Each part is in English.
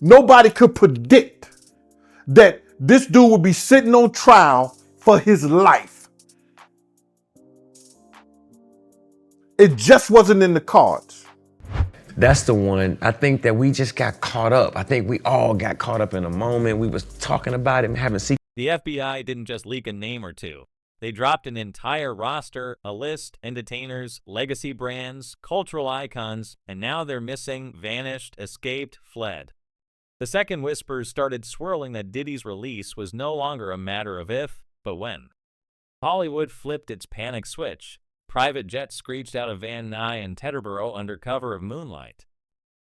Nobody could predict that this dude would be sitting on trial for his life. It just wasn't in the cards. That's the one. I think that we just got caught up. I think we all got caught up in a moment. We was talking about it and having secret. The FBI didn't just leak a name or two. They dropped an entire roster, a list, entertainers, legacy brands, cultural icons, and now they're missing, vanished, escaped, fled. The second whispers started swirling that Diddy's release was no longer a matter of if, but when. Hollywood flipped its panic switch. Private jets screeched out of Van Nuys and Teterboro under cover of moonlight.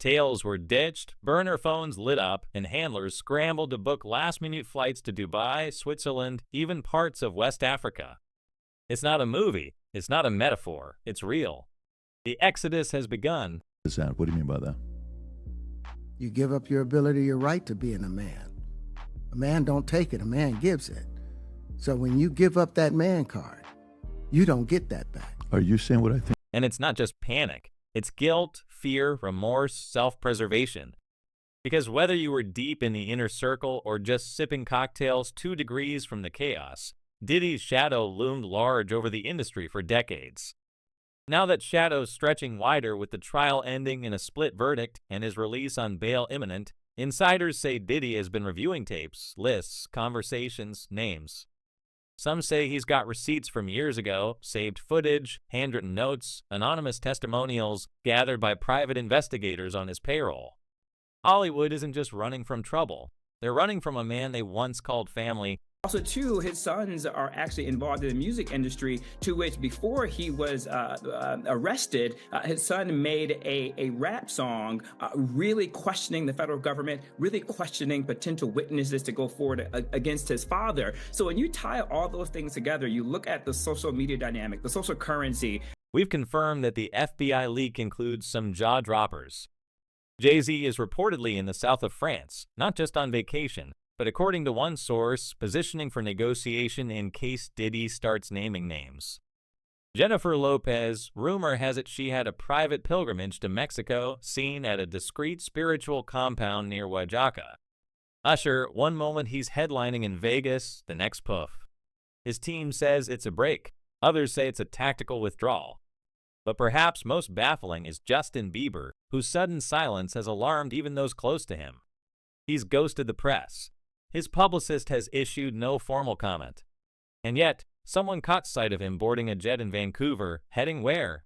Tails were ditched, burner phones lit up, and handlers scrambled to book last-minute flights to Dubai, Switzerland, even parts of West Africa. It's not a movie. It's not a metaphor. It's real. The exodus has begun. What do you mean by that? You give up your ability, your right to being a man. A man don't take it, a man gives it. So when you give up that man card, you don't get that back. Are you saying what I think? And it's not just panic. It's guilt, fear, remorse, self-preservation. Because whether you were deep in the inner circle or just sipping cocktails 2 degrees from the chaos, Diddy's shadow loomed large over the industry for decades. Now that shadow's stretching wider with the trial ending in a split verdict and his release on bail imminent, insiders say Diddy has been reviewing tapes, lists, conversations, names. Some say he's got receipts from years ago, saved footage, handwritten notes, anonymous testimonials gathered by private investigators on his payroll. Hollywood isn't just running from trouble. They're running from a man they once called family. Also, too, his sons are actually involved in the music industry, to which before he was arrested, his son made a rap song really questioning the federal government, really questioning potential witnesses to go forward against his father. So when you tie all those things together, you look at the social media dynamic, the social currency. We've confirmed that the FBI leak includes some jaw-droppers. Jay-Z is reportedly in the south of France, not just on vacation, but according to one source, positioning for negotiation in case Diddy starts naming names. Jennifer Lopez, rumor has it she had a private pilgrimage to Mexico, seen at a discreet spiritual compound near Oaxaca. Usher, one moment he's headlining in Vegas, the next poof. His team says it's a break. Others say it's a tactical withdrawal. But perhaps most baffling is Justin Bieber, whose sudden silence has alarmed even those close to him. He's ghosted the press. His publicist has issued no formal comment. And yet, someone caught sight of him boarding a jet in Vancouver, heading where?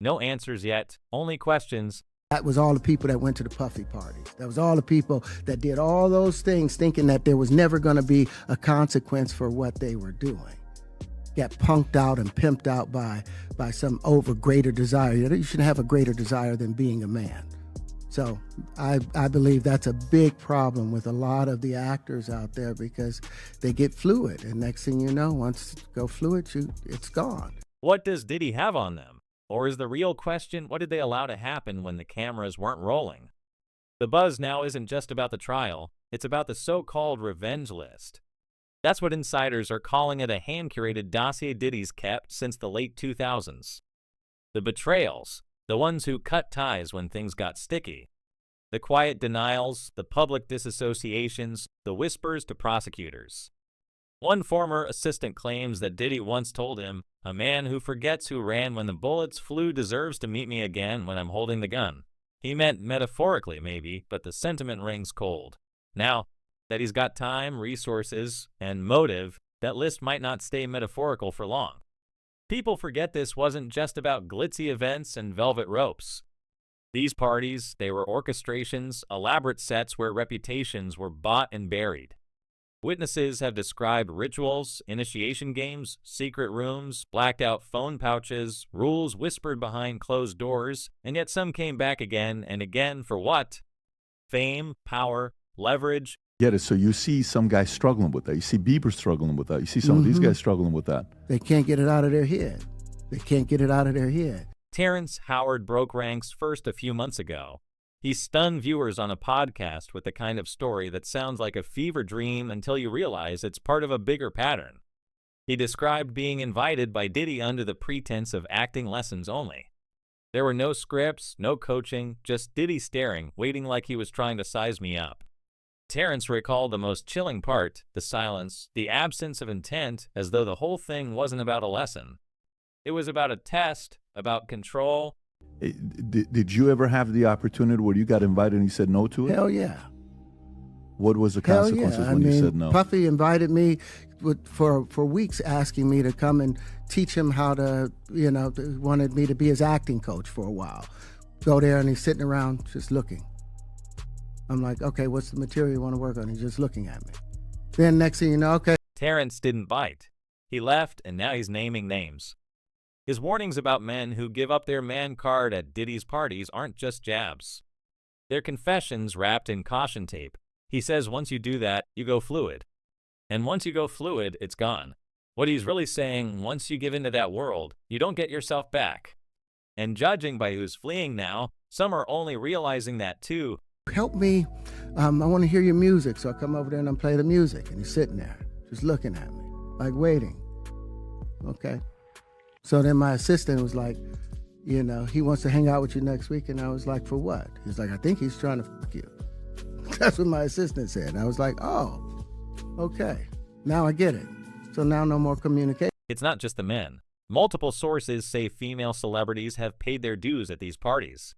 No answers yet, only questions. That was all the people that went to the Puffy parties. That was all the people that did all those things thinking that there was never going to be a consequence for what they were doing. Got punked out and pimped out by some greater desire. You shouldn't have a greater desire than being a man. So I believe that's a big problem with a lot of the actors out there because they get fluid. And next thing you know, once you go fluid, it's gone. What does Diddy have on them? Or is the real question, what did they allow to happen when the cameras weren't rolling? The buzz now isn't just about the trial. It's about the so-called revenge list. That's what insiders are calling it, a hand-curated dossier Diddy's kept since the late 2000s. The betrayals. The ones who cut ties when things got sticky. The quiet denials, the public disassociations, the whispers to prosecutors. One former assistant claims that Diddy once told him, "A man who forgets who ran when the bullets flew deserves to meet me again when I'm holding the gun." He meant metaphorically, maybe, but the sentiment rings cold. Now that he's got time, resources, and motive, that list might not stay metaphorical for long. People forget this wasn't just about glitzy events and velvet ropes. These parties, they were orchestrations, elaborate sets where reputations were bought and buried. Witnesses have described rituals, initiation games, secret rooms, blacked out phone pouches, rules whispered behind closed doors, and yet some came back again and again for what? Fame, power, leverage. Get it? So you see some guys struggling with that. You see Bieber struggling with that. You see some of these guys struggling with that. They can't get it out of their head. They can't get it out of their head. Terrence Howard broke ranks first a few months ago. He stunned viewers on a podcast with the kind of story that sounds like a fever dream until you realize it's part of a bigger pattern. He described being invited by Diddy under the pretense of acting lessons only. There were no scripts, no coaching, just Diddy staring, waiting like he was trying to size me up. Terrence recalled the most chilling part, the silence, the absence of intent, as though the whole thing wasn't about a lesson. It was about a test, about control. Did you ever have the opportunity where you got invited and you said no to it? Hell yeah. What was the Hell consequences yeah. when you said no? Puffy invited me for weeks, asking me to come and teach him how to, wanted me to be his acting coach for a while. Go there and he's sitting around just looking. I'm like, okay, what's the material you want to work on? He's just looking at me. Then next thing you know, okay. Terrence didn't bite. He left, and now he's naming names. His warnings about men who give up their man card at Diddy's parties aren't just jabs. They're confessions wrapped in caution tape. He says once you do that, you go fluid. And once you go fluid, it's gone. What he's really saying, once you give into that world, you don't get yourself back. And judging by who's fleeing now, some are only realizing that too. Help me, I want to hear your music. So I come over there and I play the music, and he's sitting there just looking at me, like waiting. Okay. So then my assistant was like, he wants to hang out with you next week. And I was like, for what? He's like, I think he's trying to fuck you. That's what my assistant said. And I was like, oh, okay. Now I get it. So now no more communication. It's not just the men. Multiple sources say female celebrities have paid their dues at these parties.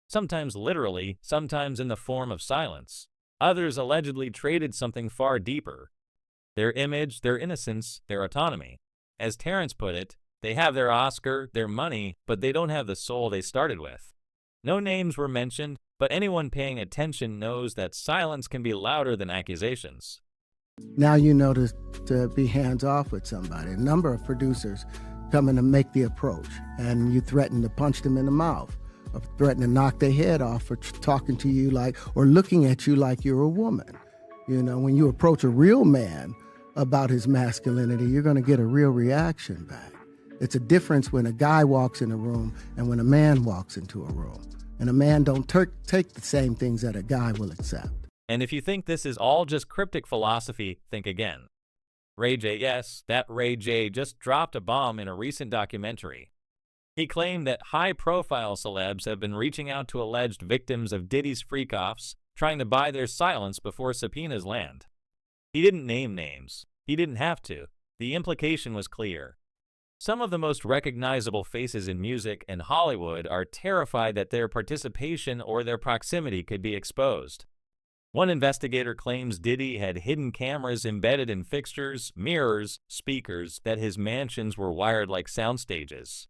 Sometimes literally, sometimes in the form of silence. Others allegedly traded something far deeper. Their image, their innocence, their autonomy. As Terrence put it, they have their Oscar, their money, but they don't have the soul they started with. No names were mentioned, but anyone paying attention knows that silence can be louder than accusations. Now you know to be hands off with somebody. A number of producers come in to make the approach, and you threaten to punch them in the mouth, or threaten to knock their head off for talking to you or looking at you like you're a woman. When you approach a real man about his masculinity, you're going to get a real reaction back. It's a difference when a guy walks in a room and when a man walks into a room. And a man don't take the same things that a guy will accept. And if you think this is all just cryptic philosophy, think again. Ray J, yes, that Ray J just dropped a bomb in a recent documentary. He claimed that high-profile celebs have been reaching out to alleged victims of Diddy's freak-offs, trying to buy their silence before subpoenas land. He didn't name names. He didn't have to. The implication was clear. Some of the most recognizable faces in music and Hollywood are terrified that their participation or their proximity could be exposed. One investigator claims Diddy had hidden cameras embedded in fixtures, mirrors, speakers, that his mansions were wired like sound stages.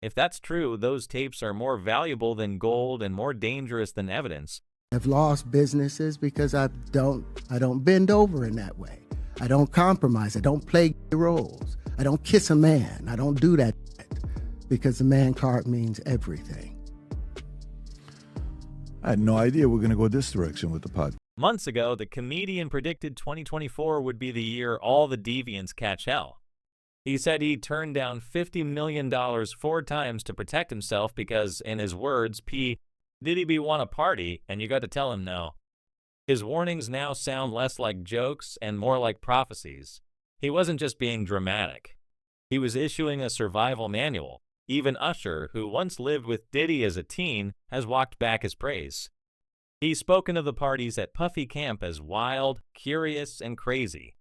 If that's true, those tapes are more valuable than gold and more dangerous than evidence. I've lost businesses because I don't bend over in that way. I don't compromise. I don't play roles. I don't kiss a man. I don't do that because the man card means everything. I had no idea we're going to go this direction with the pod. Months ago, the comedian predicted 2024 would be the year all the deviants catch hell. He said he turned down $50 million 4 times to protect himself because, in his words, Diddy be want a party and you got to tell him no. His warnings now sound less like jokes and more like prophecies. He wasn't just being dramatic. He was issuing a survival manual. Even Usher, who once lived with Diddy as a teen, has walked back his praise. He's spoken of the parties at Puffy Camp as wild, curious, and crazy.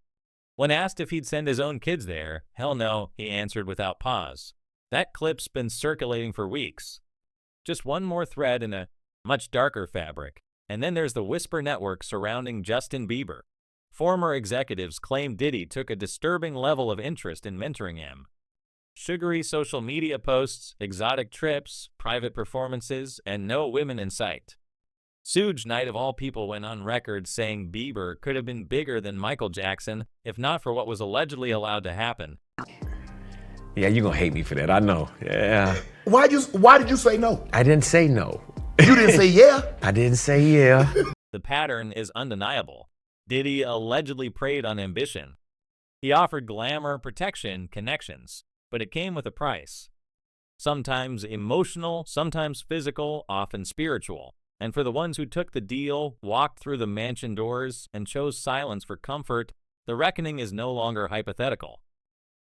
When asked if he'd send his own kids there, hell no, he answered without pause. That clip's been circulating for weeks. Just one more thread in a much darker fabric. And then there's the whisper network surrounding Justin Bieber. Former executives claim Diddy took a disturbing level of interest in mentoring him. Sugary social media posts, exotic trips, private performances, and no women in sight. Suge Knight of all people went on record saying Bieber could have been bigger than Michael Jackson if not for what was allegedly allowed to happen. Yeah, you're gonna hate me for that, I know. Yeah. Why did you say no? I didn't say no. You didn't say yeah? I didn't say yeah. The pattern is undeniable. Diddy allegedly preyed on ambition. He offered glamour, protection, connections, but it came with a price. Sometimes emotional, sometimes physical, often spiritual. And for the ones who took the deal, walked through the mansion doors, and chose silence for comfort, the reckoning is no longer hypothetical.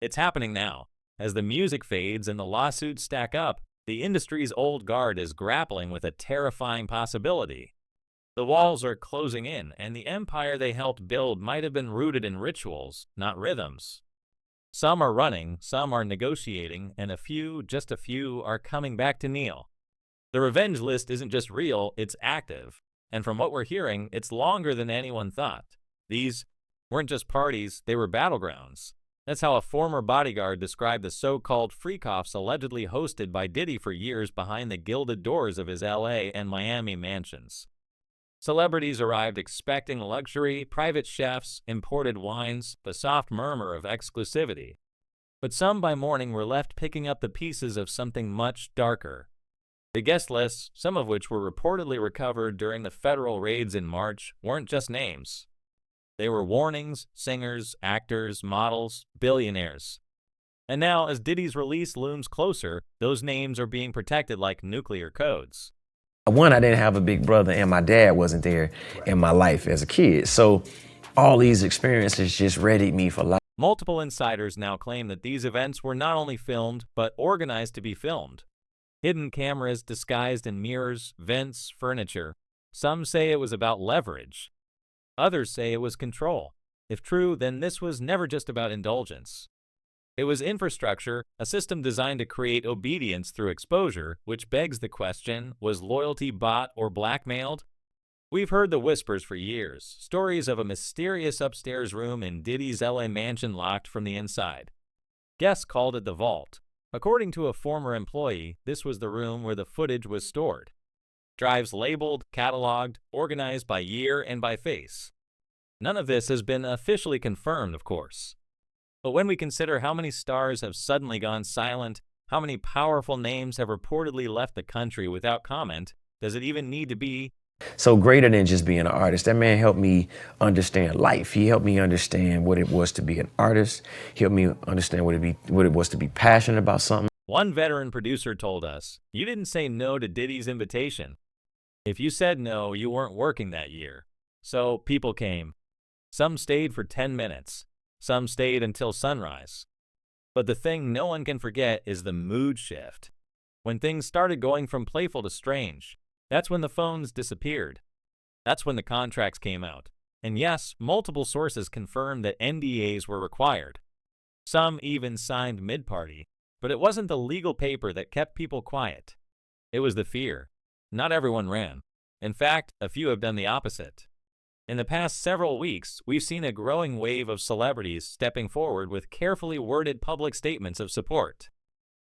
It's happening now. As the music fades and the lawsuits stack up, The industry's old guard is grappling with a terrifying possibility. The walls are closing in, and the empire they helped build might have been rooted in rituals, not rhythms. Some are running, some are negotiating, and a few, just a few, are coming back to kneel. The revenge list isn't just real, it's active. And from what we're hearing, it's longer than anyone thought. These weren't just parties, they were battlegrounds. That's how a former bodyguard described the so-called freak-offs allegedly hosted by Diddy for years behind the gilded doors of his LA and Miami mansions. Celebrities arrived expecting luxury, private chefs, imported wines, the soft murmur of exclusivity. But some by morning were left picking up the pieces of something much darker. The guest lists, some of which were reportedly recovered during the federal raids in March, weren't just names. They were warnings, singers, actors, models, billionaires. And now, as Diddy's release looms closer, those names are being protected like nuclear codes. One, I didn't have a big brother, and my dad wasn't there in my life as a kid. So all these experiences just readied me for life. Multiple insiders now claim that these events were not only filmed, but organized to be filmed. Hidden cameras disguised in mirrors, vents, furniture. Some say it was about leverage. Others say it was control. If true, then this was never just about indulgence. It was infrastructure, a system designed to create obedience through exposure, which begs the question, was loyalty bought or blackmailed? We've heard the whispers for years, stories of a mysterious upstairs room in Diddy's LA mansion locked from the inside. Guests called it the vault. According to a former employee, this was the room where the footage was stored. Drives labeled, cataloged, organized by year and by face. None of this has been officially confirmed, of course. But when we consider how many stars have suddenly gone silent, how many powerful names have reportedly left the country without comment, does it even need to be? So greater than just being an artist, that man helped me understand life. He helped me understand what it was to be an artist. He helped me understand what it was to be passionate about something. One veteran producer told us, "You didn't say no to Diddy's invitation. If you said no, you weren't working that year." So people came. Some stayed for 10 minutes. Some stayed until sunrise. But the thing no one can forget is the mood shift. When things started going from playful to strange, that's when the phones disappeared. That's when the contracts came out. And yes, multiple sources confirmed that NDAs were required. Some even signed mid-party, but it wasn't the legal paper that kept people quiet. It was the fear. Not everyone ran. In fact, a few have done the opposite. In the past several weeks, we've seen a growing wave of celebrities stepping forward with carefully worded public statements of support.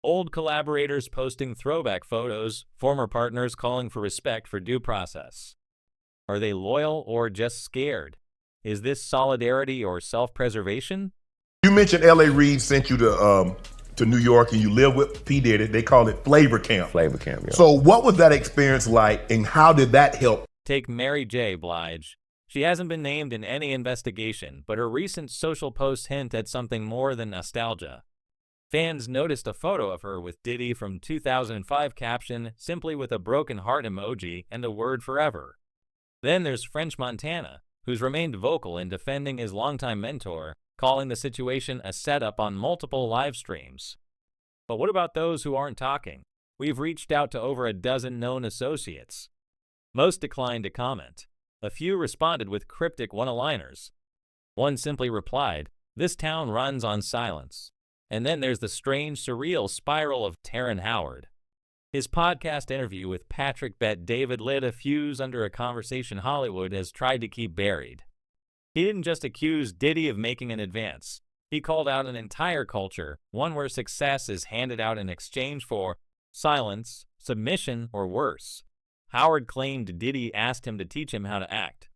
Old collaborators posting throwback photos, former partners calling for respect for due process. Are they loyal or just scared? Is this solidarity or self-preservation? You mentioned L.A. Reid sent you to New York and you live with P. Diddy. They call it Flavor Camp. Flavor Camp, yeah. So what was that experience like and how did that help? Take Mary J. Blige. She hasn't been named in any investigation, but her recent social posts hint at something more than nostalgia. Fans noticed a photo of her with Diddy from 2005 caption simply with a broken heart emoji and the word forever. Then there's French Montana, who's remained vocal in defending his longtime mentor, calling the situation a setup on multiple live streams. But what about those who aren't talking? We've reached out to over a dozen known associates. Most declined to comment. A few responded with cryptic one-liners. One simply replied, "This town runs on silence." And then there's the strange, surreal spiral of Terren Howard. His podcast interview with Patrick Bet-David lit a fuse under a conversation Hollywood has tried to keep buried. He didn't just accuse Diddy of making an advance. He called out an entire culture, one where success is handed out in exchange for silence, submission, or worse. Howard claimed Diddy asked him to teach him how to act.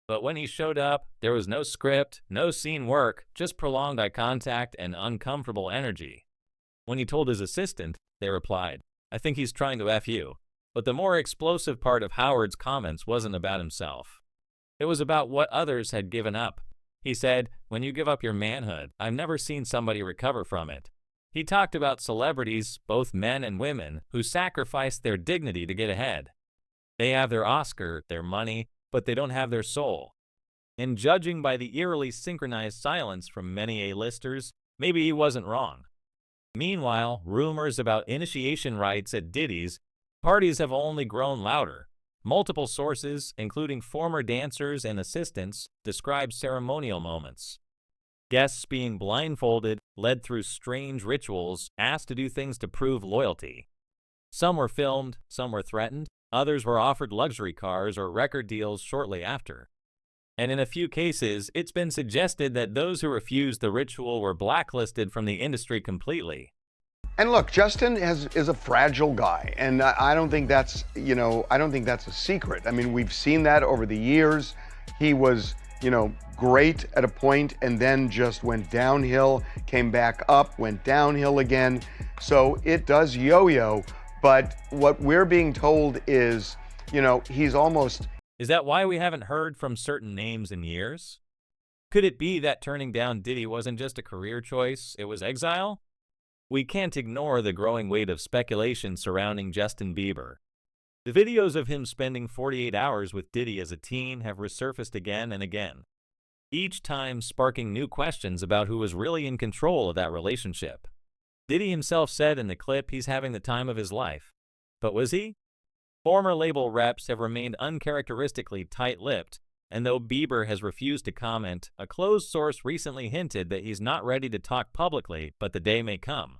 But when he showed up, there was no script, no scene work, just prolonged eye contact and uncomfortable energy. When he told his assistant, they replied, "I think he's trying to F you." But the more explosive part of Howard's comments wasn't about himself. It was about what others had given up. He said, "When you give up your manhood, I've never seen somebody recover from it." He talked about celebrities, both men and women, who sacrificed their dignity to get ahead. They have their Oscar, their money, but they don't have their soul. And judging by the eerily synchronized silence from many A-listers, maybe he wasn't wrong. Meanwhile, rumors about initiation rites at Diddy's parties have only grown louder. Multiple sources, including former dancers and assistants, describe ceremonial moments. Guests being blindfolded, led through strange rituals, asked to do things to prove loyalty. Some were filmed, some were threatened, others were offered luxury cars or record deals shortly after. And in a few cases, it's been suggested that those who refused the ritual were blacklisted from the industry completely. And look, Justin is a fragile guy, and I don't think that's, I don't think that's a secret. I mean, we've seen that over the years. He was, great at a point and then just went downhill, came back up, went downhill again. So it does yo-yo, but what we're being told is, he's almost... Is that why we haven't heard from certain names in years? Could it be that turning down Diddy wasn't just a career choice, it was exile? We can't ignore the growing weight of speculation surrounding Justin Bieber. The videos of him spending 48 hours with Diddy as a teen have resurfaced again and again, each time sparking new questions about who was really in control of that relationship. Diddy himself said in the clip he's having the time of his life. But was he? Former label reps have remained uncharacteristically tight-lipped, and though Bieber has refused to comment, a closed source recently hinted that he's not ready to talk publicly, but the day may come.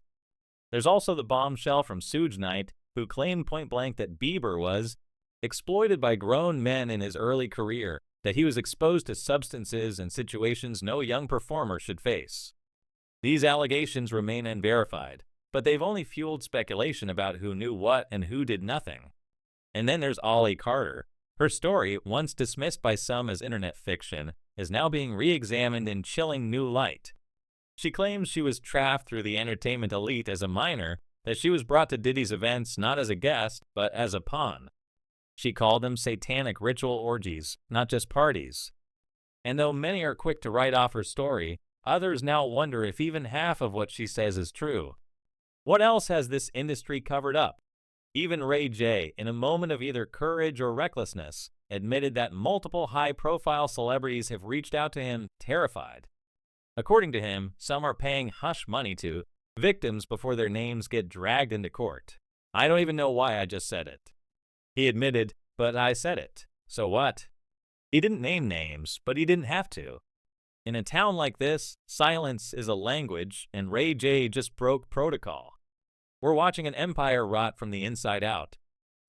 There's also the bombshell from Suge Knight, who claimed point-blank that Bieber was exploited by grown men in his early career, that he was exposed to substances and situations no young performer should face. These allegations remain unverified, but they've only fueled speculation about who knew what and who did nothing. And then there's Ollie Carter. Her story, once dismissed by some as internet fiction, is now being re-examined in chilling new light. She claims she was trafficked through the entertainment elite as a minor, that she was brought to Diddy's events not as a guest, but as a pawn. She called them satanic ritual orgies, not just parties. And though many are quick to write off her story, others now wonder if even half of what she says is true. What else has this industry covered up? Even Ray J, in a moment of either courage or recklessness, admitted that multiple high-profile celebrities have reached out to him, terrified. According to him, some are paying hush money to victims before their names get dragged into court. I don't even know why I just said it. He admitted, but I said it. So what? He didn't name names, but he didn't have to. In a town like this, silence is a language, and Ray J just broke protocol. We're watching an empire rot from the inside out.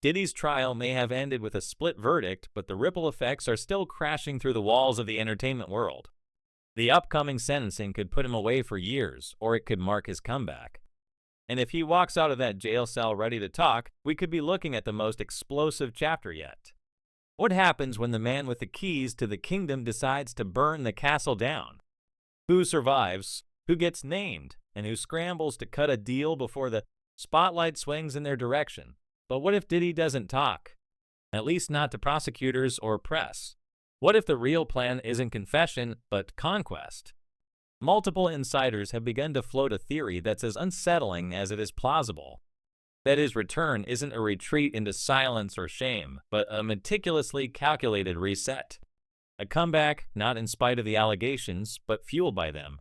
Diddy's trial may have ended with a split verdict, but the ripple effects are still crashing through the walls of the entertainment world. The upcoming sentencing could put him away for years, or it could mark his comeback. And if he walks out of that jail cell ready to talk, we could be looking at the most explosive chapter yet. What happens when the man with the keys to the kingdom decides to burn the castle down? Who survives, who gets named, and who scrambles to cut a deal before the spotlight swings in their direction? But what if Diddy doesn't talk? At least not to prosecutors or press. What if the real plan isn't confession, but conquest? Multiple insiders have begun to float a theory that's as unsettling as it is plausible. That his return isn't a retreat into silence or shame, but a meticulously calculated reset. A comeback not in spite of the allegations, but fueled by them.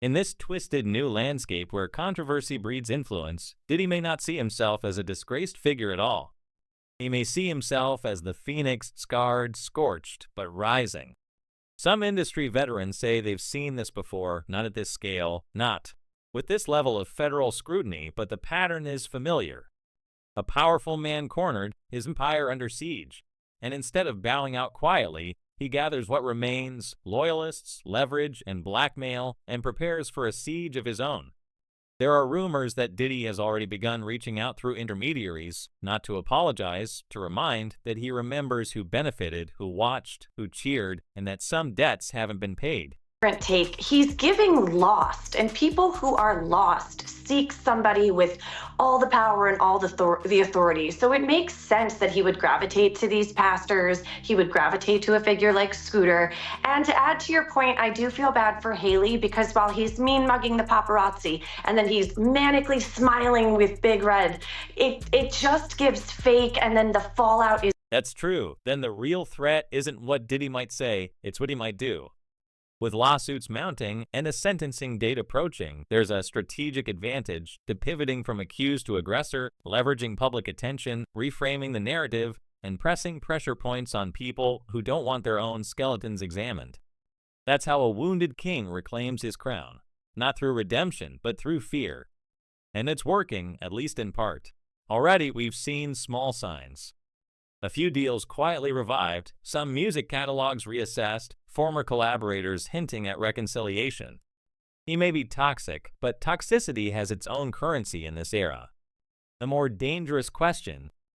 In this twisted new landscape where controversy breeds influence, Diddy may not see himself as a disgraced figure at all. He may see himself as the phoenix scarred, scorched, but rising. Some industry veterans say they've seen this before, not at this scale, not with this level of federal scrutiny, but the pattern is familiar. A powerful man cornered, his empire under siege, and instead of bowing out quietly, he gathers what remains, loyalists, leverage, and blackmail, and prepares for a siege of his own. There are rumors that Diddy has already begun reaching out through intermediaries, not to apologize, to remind that he remembers who benefited, who watched, who cheered, and that some debts haven't been paid. Take. He's giving lost, and people who are lost seek somebody with all the power and all the authority. So it makes sense that he would gravitate to these pastors. He would gravitate to a figure like Scooter. And to add to your point, I do feel bad for Haley, because while he's mean mugging the paparazzi and then he's manically smiling with Big Red, it just gives fake, and then the fallout is... That's true. Then the real threat isn't what Diddy might say, it's what he might do. With lawsuits mounting and a sentencing date approaching, there's a strategic advantage to pivoting from accused to aggressor, leveraging public attention, reframing the narrative, and pressing pressure points on people who don't want their own skeletons examined. That's how a wounded king reclaims his crown, not through redemption, but through fear. And it's working, at least in part. Already, we've seen small signs. A few deals quietly revived, some music catalogs reassessed, former collaborators hinting at reconciliation. He may be toxic, but toxicity has its own currency in this era. The more dangerous question